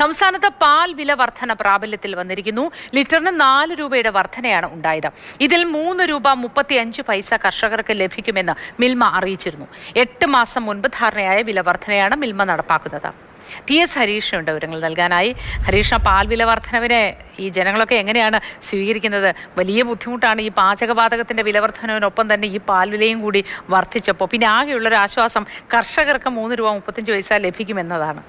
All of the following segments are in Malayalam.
സംസ്ഥാനത്ത് പാൽ വില വർധന പ്രാബല്യത്തിൽ വന്നിരിക്കുന്നു. ലിറ്ററിന് 4 രൂപയുടെ വർധനയാണ് ഉണ്ടായത്. ഇതിൽ 3 രൂപ 35 പൈസ കർഷകർക്ക് ലഭിക്കുമെന്ന് മിൽമ അറിയിച്ചിരുന്നു. 8 മാസം മുൻപ് ധാരണയായ വില വർധനയാണ് മിൽമ നടപ്പാക്കുന്നത്. TS ഹരീഷിനുണ്ട് വിവരങ്ങൾ നൽകാനായി. ഹരീഷ, പാൽ വില വർധനവിനെ ഈ ജനങ്ങളൊക്കെ എങ്ങനെയാണ് സ്വീകരിക്കുന്നത്? വലിയ ബുദ്ധിമുട്ടാണ് ഈ പാചകവാതകത്തിന്റെ വില വർധനവിനൊപ്പം തന്നെ ഈ പാൽ വിലയും കൂടി വർദ്ധിച്ചപ്പോൾ. പിന്നെ ആകെയുള്ളൊരു ആശ്വാസം കർഷകർക്ക് 3 രൂപ 35 പൈസ ലഭിക്കുമെന്നതാണ്.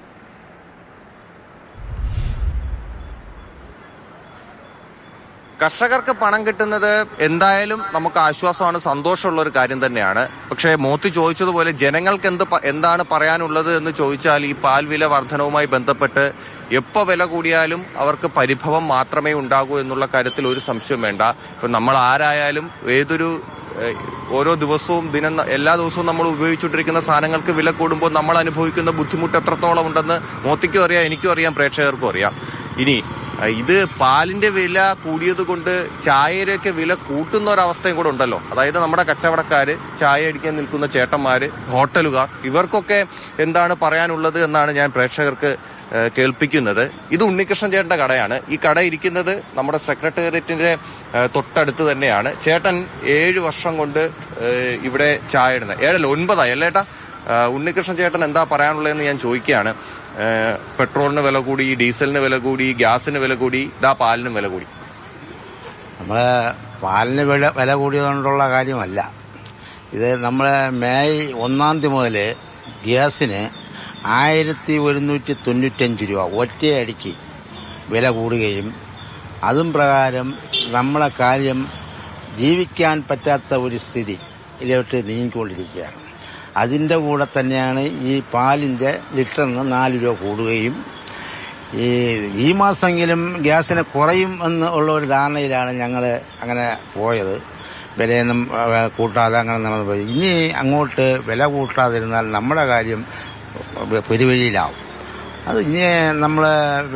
കർഷകർക്ക് പണം കിട്ടുന്നത് എന്തായാലും നമുക്ക് ആശ്വാസമാണ്, സന്തോഷമുള്ള ഒരു കാര്യം തന്നെയാണ്. പക്ഷേ മോത്തി ചോദിച്ചതുപോലെ ജനങ്ങൾക്ക് എന്താണ് പറയാനുള്ളത് എന്ന് ചോദിച്ചാൽ ഈ പാൽ വില വർധനവുമായി ബന്ധപ്പെട്ട് എപ്പോൾ വില കൂടിയാലും അവർക്ക് പരിഭവം മാത്രമേ ഉണ്ടാകൂ എന്നുള്ള കാര്യത്തിൽ ഒരു സംശയം വേണ്ട. ഇപ്പം നമ്മൾ ആരായാലും ഓരോ ദിവസവും എല്ലാ ദിവസവും നമ്മൾ ഉപയോഗിച്ചുകൊണ്ടിരിക്കുന്ന സാധനങ്ങൾക്ക് വില കൂടുമ്പോൾ നമ്മൾ അനുഭവിക്കുന്ന ബുദ്ധിമുട്ട് എത്രത്തോളം ഉണ്ടെന്ന് മോത്തിക്കും അറിയാം, എനിക്കും അറിയാം, പ്രേക്ഷകർക്കും അറിയാം. ഇനി ഇത് പാലിന്റെ വില കൂടിയത് കൊണ്ട് ചായയുടെയൊക്കെ വില കൂട്ടുന്ന ഒരവസ്ഥയും കൂടെ ഉണ്ടല്ലോ. അതായത് നമ്മുടെ കച്ചവടക്കാര്, ചായ അടിക്കാൻ നിൽക്കുന്ന ചേട്ടന്മാര്, ഹോട്ടലുകാർ, ഇവർക്കൊക്കെ എന്താണ് പറയാനുള്ളത് എന്നാണ് ഞാൻ പ്രേക്ഷകർക്ക് കേൾപ്പിക്കുന്നത്. ഇത് ഉണ്ണികൃഷ്ണൻ ചേട്ടന്റെ കടയാണ്. ഈ കട ഇരിക്കുന്നത് നമ്മുടെ സെക്രട്ടേറിയറ്റിന്റെ തൊട്ടടുത്ത് തന്നെയാണ്. ചേട്ടൻ 7 വർഷം കൊണ്ട് ഇവിടെ ചായ ഇടുന്നത്. 7 അല്ല 9 അല്ലേ ഏട്ടാ? ഉണ്ണികൃഷ്ണൻ ചേട്ടൻ എന്താ പറയാനുള്ളതെന്ന് ഞാൻ ചോദിക്കുകയാണ്. പെട്രോളിന് വില കൂടി, ഡീസലിന് വില കൂടി, ഗ്യാസിന് വില കൂടി, പാലിനും വില കൂടി. നമ്മളെ പാലിന് വില കൂടിയതുകൊണ്ടുള്ള കാര്യമല്ല ഇത്. നമ്മളെ മെയ് 1 മുതൽ ഗ്യാസിന് 1195 രൂപ ഒറ്റയടിക്ക് വില കൂടുകയും അതും പ്രകാരം നമ്മളെ കാര്യം ജീവിക്കാൻ പറ്റാത്ത ഒരു സ്ഥിതി ഇതിലോട്ട് നീങ്ങിക്കൊണ്ടിരിക്കുകയാണ്. അതിൻ്റെ കൂടെ തന്നെയാണ് ഈ പാലിൻ്റെ ലിറ്ററിന് 4 രൂപ കൂടുകയും ഈ മാസമെങ്കിലും ഗ്യാസിന് കുറയും എന്ന് ഉള്ള ഒരു ധാരണയിലാണ് ഞങ്ങൾ അങ്ങനെ പോയത്. വിലയൊന്നും കൂട്ടാതെ അങ്ങനെ നടന്നു പോയി. ഇനി അങ്ങോട്ട് വില കൂട്ടാതിരുന്നാൽ നമ്മുടെ കാര്യം പെരുവഴിയിലാവും. അത് ഇനി നമ്മൾ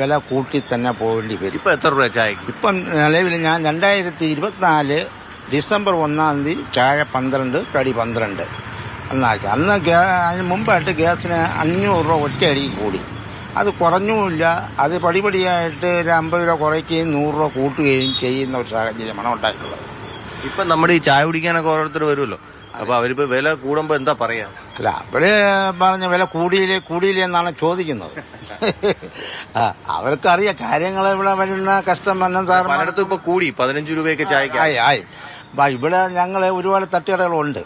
വില കൂട്ടി തന്നെ പോകേണ്ടി വരും. ഇപ്പം എത്ര രൂപ ചായ? ഇപ്പം നിലവിൽ ഞാൻ 2024 ഡിസംബർ 1 ചായ 12, കടി 12 എന്നാക്കി. അന്ന് അതിന് മുമ്പായിട്ട് ഗ്യാസിന് 500 രൂപ ഒറ്റയടിക്ക് കൂടി. അത് കുറഞ്ഞുമില്ല. അത് പടിപടിയായിട്ട് ഒരു 50 രൂപ കുറയ്ക്കുകയും 100 രൂപ കൂട്ടുകയും ചെയ്യുന്ന ഒരു സാഹചര്യമാണ് ഉണ്ടായിട്ടുള്ളത്. ഇപ്പം നമ്മുടെ ഈ ചായ കുടിക്കാനൊക്കെ ഓരോരുത്തർ വരുമല്ലോ. അപ്പൊ അവരിപ്പോ വില കൂടുമ്പോ എന്താ പറയാ? അല്ല, അവര് പറഞ്ഞ വില കൂടിയില്ലേ എന്നാണ് ചോദിക്കുന്നത്. അവർക്കറിയാം കാര്യങ്ങൾ ഇവിടെ വരുന്ന കസ്റ്റമറിനും സാറിനടുത്ത് ഇപ്പൊ കൂടി 15 രൂപയൊക്കെ ചായക്ക് ആയി. ഇവിടെ ഞങ്ങൾ ഒരുപാട് തട്ടുകടകളുണ്ട്.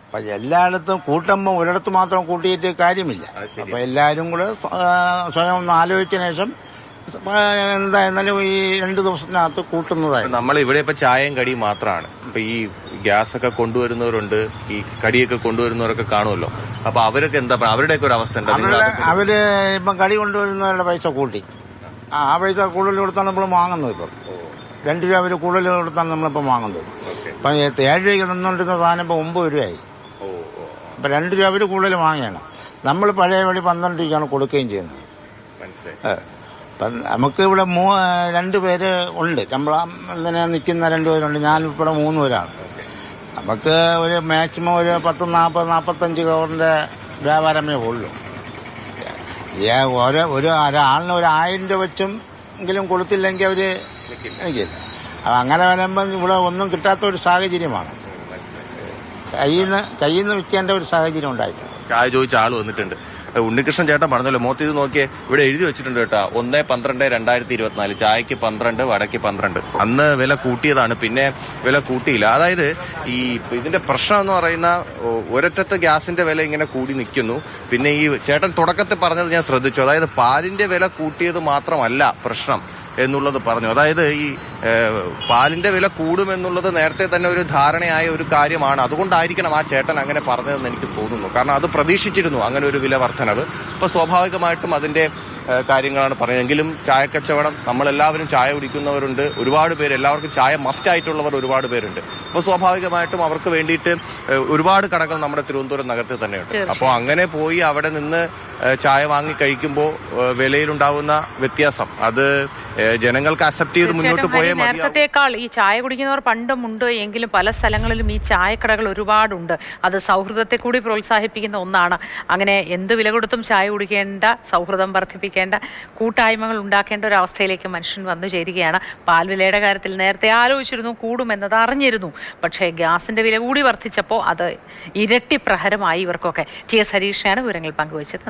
അപ്പൊ എല്ലായിടത്തും കൂട്ടുമ്പോൾ ഒരിടത്ത് മാത്രം കൂട്ടിയിട്ട് കാര്യമില്ല. അപ്പൊ എല്ലാവരും കൂടെ സ്വയം ഒന്ന് ആലോചിച്ചതിന് ശേഷം എന്തായിരുന്നാലും ഈ 2 ദിവസത്തിനകത്ത് കൂട്ടുന്നതായിരുന്നു. നമ്മൾ ഇവിടെ ഇപ്പൊ ചായയും കടിയും മാത്രമാണ്. ഇപ്പൊ ഈ ഗ്യാസ് ഒക്കെ കൊണ്ടുവരുന്നവരുണ്ട്, ഈ കടിയൊക്കെ കൊണ്ടുവരുന്നവരൊക്കെ കാണുമല്ലോ. അപ്പൊ അവരൊക്കെ എന്താ അവരുടെയൊക്കെ ഒരു അവസ്ഥ ഉണ്ട്? അവര് ഇപ്പം കടി കൊണ്ടുവരുന്നവരുടെ പൈസ കൂട്ടി. ആ പൈസ കൂടുതൽ കൊടുത്താണ് നമ്മൾ വാങ്ങുന്നത്. ഇപ്പം 2 രൂപ അവർ കൂടുതൽ കൊടുത്താണ് നമ്മളിപ്പം വാങ്ങുന്നത്. ഇപ്പം 7 രൂപയ്ക്ക് തന്നുകൊണ്ടിരുന്ന സാധനം ഇപ്പം 9 രൂപയായി. ഇപ്പം 2 രൂപ അവർ കൂടുതൽ വാങ്ങിയാണ്. നമ്മൾ പഴയ വഴി 12 രൂപയ്ക്കാണ് കൊടുക്കുകയും ചെയ്യുന്നത്. അപ്പം നമുക്ക് ഇവിടെ 2 പേര് ഉണ്ട്. ശമ്പളം ഇങ്ങനെ നിൽക്കുന്ന 2 പേരുണ്ട്. ഞാനിവിടെ 3 പേരാണ്. നമുക്ക് ഒരു മാക്സിമം ഒരു 40-45 കവറിന്റെ വ്യാപാരമേ ഉള്ളൂ. ഒരാളിന് ഒരു 1000 രൂപ വെച്ചും എങ്കിലും കൊടുത്തില്ലെങ്കിൽ അവര് എനിക്കില്ല. അങ്ങനെ വരുമ്പം ഇവിടെ ഒന്നും കിട്ടാത്ത ഒരു സാഹചര്യമാണ്. കയ്യിൽ നിന്ന് വിൽക്കേണ്ട ഒരു സാഹചര്യം ഉണ്ടായിട്ടുണ്ട്. ചായ ചോദിച്ച ആള് വന്നിട്ടുണ്ട്. ഉണ്ണികൃഷ്ണൻ ചേട്ടൻ പറഞ്ഞല്ലോ, മോത്തി ഇത് നോക്കിയേ, ഇവിടെ എഴുതി വെച്ചിട്ടുണ്ട് കേട്ടോ, 1/12/2024 ചായക്ക് 12, വടക്ക് 12. അന്ന് വില കൂട്ടിയതാണ്, പിന്നെ വില കൂട്ടിയില്ല. അതായത് ഇതിന്റെ പ്രശ്നം എന്ന് പറയുന്ന ഒരറ്റത്ത് ഗ്യാസിന്റെ വില ഇങ്ങനെ കൂടി നിൽക്കുന്നു. പിന്നെ ഈ ചേട്ടൻ തുടക്കത്തിൽ പറഞ്ഞത് ഞാൻ ശ്രദ്ധിച്ചു. അതായത് പാലിന്റെ വില കൂട്ടിയത് മാത്രമല്ല പ്രശ്നം എന്നുള്ളത് പറഞ്ഞു. അതായത് ഈ പാലിന്റെ വില കൂടുമെന്നുള്ളത് നേരത്തെ തന്നെ ഒരു ധാരണയായ ഒരു കാര്യമാണ്. അതുകൊണ്ടായിരിക്കണം ആ ചേട്ടൻ അങ്ങനെ പറഞ്ഞതെന്ന് എനിക്ക് തോന്നുന്നു. കാരണം അത് പ്രതീക്ഷിച്ചിരുന്നു അങ്ങനെ ഒരു വില വർധനവ്. അപ്പോൾ സ്വാഭാവികമായിട്ടും അതിന്റെ കാര്യങ്ങളാണ് പറയുന്നതെങ്കിലും ചായക്കച്ചവടം, നമ്മളെല്ലാവരും ചായ കുടിക്കുന്നവരുണ്ട്, ഒരുപാട് പേര്, എല്ലാവർക്കും ചായ മസ്റ്റ് ആയിട്ടുള്ളവർ ഒരുപാട് പേരുണ്ട്. അപ്പോൾ സ്വാഭാവികമായിട്ടും അവർക്ക് വേണ്ടിയിട്ട് ഒരുപാട് കടകൾ നമ്മുടെ തിരുവനന്തപുരം നഗരത്തിൽ തന്നെയുണ്ട്. അപ്പോൾ അങ്ങനെ പോയി അവിടെ നിന്ന് ചായ വാങ്ങി കഴിക്കുമ്പോൾ വിലയിലുണ്ടാവുന്ന വ്യത്യാസം അത് ജനങ്ങൾക്ക് അക്സെപ്റ്റ് ചെയ്ത് മുന്നോട്ട് പോയേ മതി. നേരത്തേക്കാൾ ഈ ചായ കുടിക്കുന്നവർ പണ്ടുമുണ്ട് എങ്കിലും പല സ്ഥലങ്ങളിലും ഈ ചായക്കടകൾ ഒരുപാടുണ്ട്. അത് സൗഹൃദത്തെ കൂടി പ്രോത്സാഹിപ്പിക്കുന്ന ഒന്നാണ്. അങ്ങനെ എന്ത് വില കൊടുത്തും ചായ കുടിക്കേണ്ട, സൗഹൃദം വർദ്ധിപ്പിക്കേണ്ട പ്രവർത്തിക്കേണ്ട കൂട്ടായ്മകൾ ഉണ്ടാക്കേണ്ട ഒരു അവസ്ഥയിലേക്ക് മനുഷ്യൻ വന്നു ചേരുകയാണ്. പാൽവിലയുടെ കാര്യത്തിൽ നേരത്തെ ആലോചിച്ചിരുന്നു, കൂടുമെന്നത് അറിഞ്ഞിരുന്നു. പക്ഷേ ഗ്യാസിന്റെ വില കൂടി വർദ്ധിച്ചപ്പോൾ അത് ഇരട്ടി പ്രഹരമായി ഇവർക്കൊക്കെ. ടി എസ് ഹരീഷാണ് വിവരങ്ങൾ പങ്കുവച്ചത്.